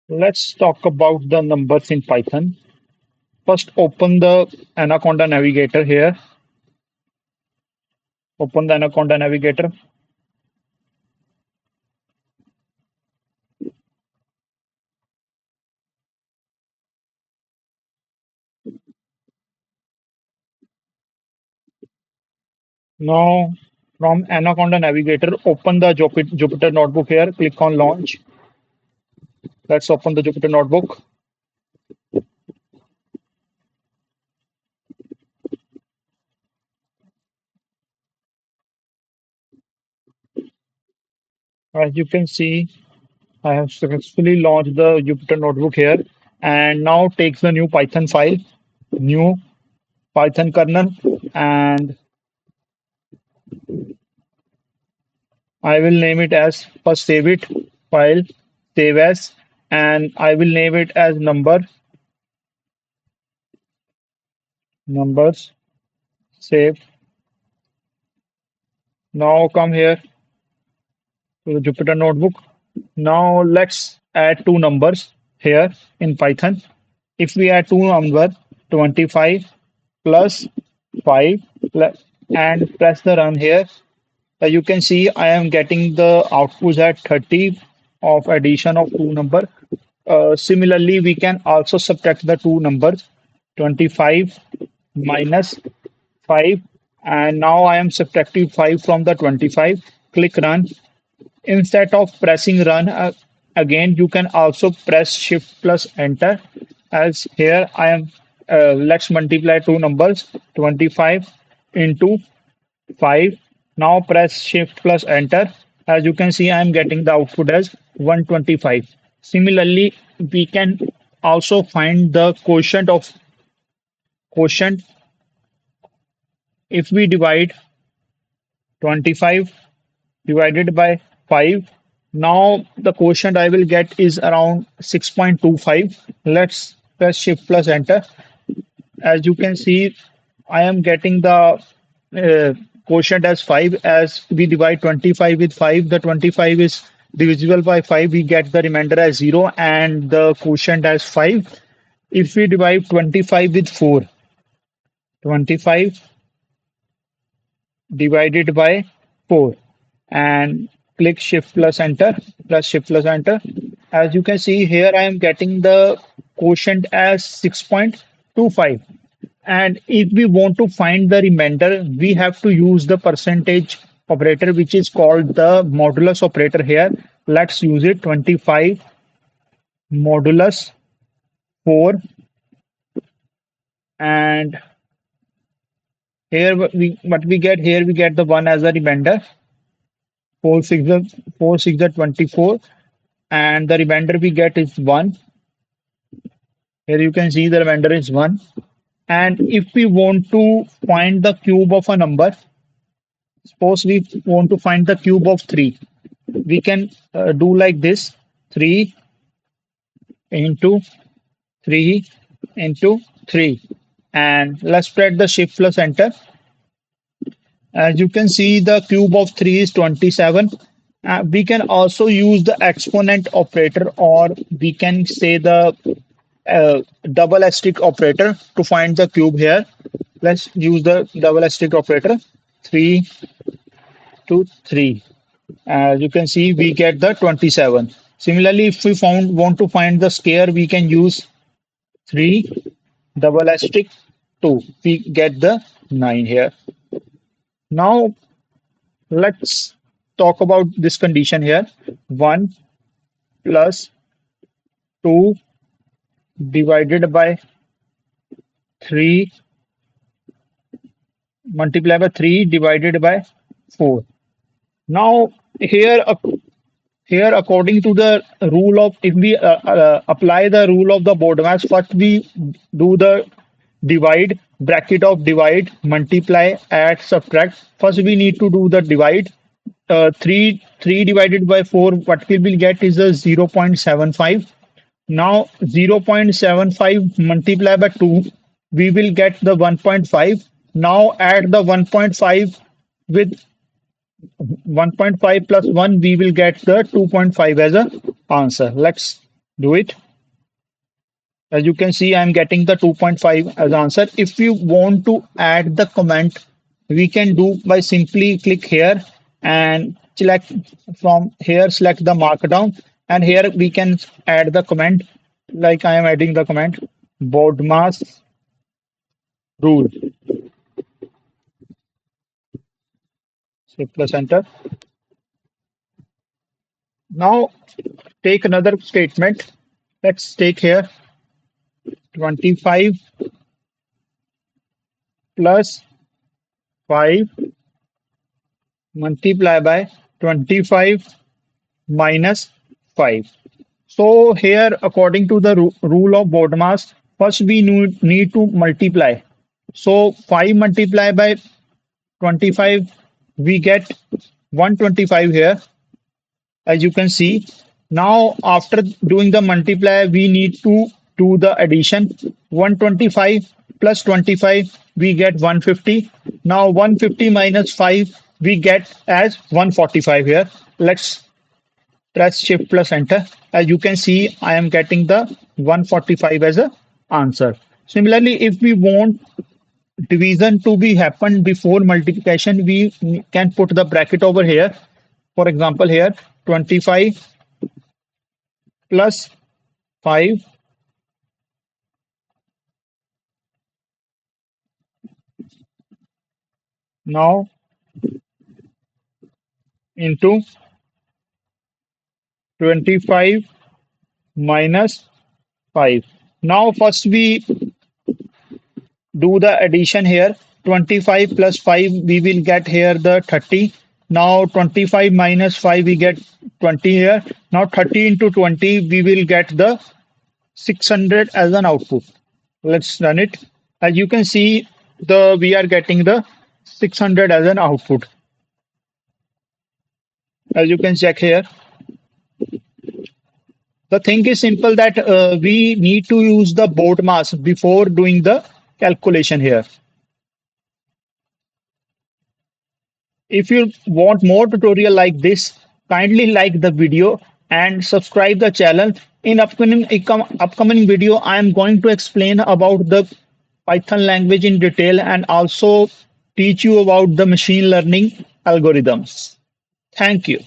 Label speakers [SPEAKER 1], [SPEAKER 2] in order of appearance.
[SPEAKER 1] Let's talk about the numbers in Python. First, open the Anaconda Navigator here. Open the Anaconda Navigator. Now, from Anaconda Navigator, open the Jupyter Notebook here. Click on Launch. Let's open the Jupyter Notebook. As you can see, I have successfully launched the Jupyter Notebook here, and now takes the new Python file, new Python kernel, and I will name it as first save it file, save as, and I will name it as numbers, save. Now come here to the Jupyter Notebook. Now let's add two numbers here in Python. If we add two numbers, 25 plus 5, and press the run here, you can see I am getting the outputs at 30 of addition of two number. Similarly, we can also subtract the two numbers, 25 minus 5, and now I am subtracting 5 from the 25. Click run. Instead of pressing run again, you can also press shift plus enter. As here I am, let's multiply two numbers, 25 into 5. Now press shift plus enter. As you can see, I am getting the output as 125. Similarly, we can also find the quotient if we divide 25 divided by 5. Now the quotient I will get is around 6.25. Let's press shift plus enter. As you can see, I am getting the quotient as 5. As we divide 25 with 5, the 25 is divisible by 5. We get the remainder as 0 and the quotient as 5. If we divide 25 with 4, 25 divided by 4, and click shift plus enter, plus shift plus enter. As you can see here, I am getting the quotient as 6.25. And if we want to find the remainder, we have to use the percentage operator, which is called the modulus operator here. Let's use it. 25 modulus 4, and here what we get here, we get the 1 as a remainder. 4 6 are 24, and the remainder we get is 1. Here you can see the remainder is 1. And if we want to find the cube of a number, suppose we want to find the cube of 3, we can do like this: 3 into 3 into 3. And let's spread the shift plus enter. As you can see, the cube of 3 is 27. We can also use the exponent operator, or we can say the double asterisk operator to find the cube here. Let's use the double asterisk operator. 3 to 3. As you can see, we get the 27. Similarly, if we want to find the square, we can use 3 double asterisk 2. We get the 9 here. Now let's talk about this condition here. 1 plus 2 divided by 3 multiplied by 3 divided by 4. Now here according to the rule of, if we apply the rule of the BODMAS, first we do the divide, bracket of divide, multiply, add, subtract. First we need to do the divide. 3 divided by 4, what we will get is a 0.75. Now 0.75 multiplied by 2, we will get the 1.5. Now add the 1.5 with 1.5 plus 1, we will get the 2.5 as a answer. Let's Do it. As you can see, I'm getting the 2.5 as answer. If you want to add the comment, we can do by simply click here and select from here, select the markdown, and here we can add the comment. Like I am adding the comment, board mass rule. So plus enter. Now take another statement. Let's take here 25 plus 5 multiply by 25 minus 5. So here, according to the rule of BODMAS, first we need to multiply. So 5 multiplied by 25, we get 125 here, as you can see. Now, after doing the multiply, we need to do the addition. 125 plus 25, we get 150. Now, 150 minus 5, we get as 145 here. Let's press shift plus enter. As you can see, I am getting the 145 as a answer. Similarly, if we want division to be happen before multiplication, we can put the bracket over here. For example, here 25 plus 5 now into 25 minus 5. Now first we do the addition here. 25 plus 5, we will get here the 30. Now 25 minus 5, we get 20 here. Now 30 into 20, we will get the 600 as an output. Let's run it. As you can see, we are getting the 600 as an output. As you can check here, the thing is simple that we need to use the board mass before doing the calculation here. If you want more tutorial like this, kindly like the video and subscribe the channel. In upcoming video, I am going to explain about the Python language in detail and also teach you about the machine learning algorithms. Thank you.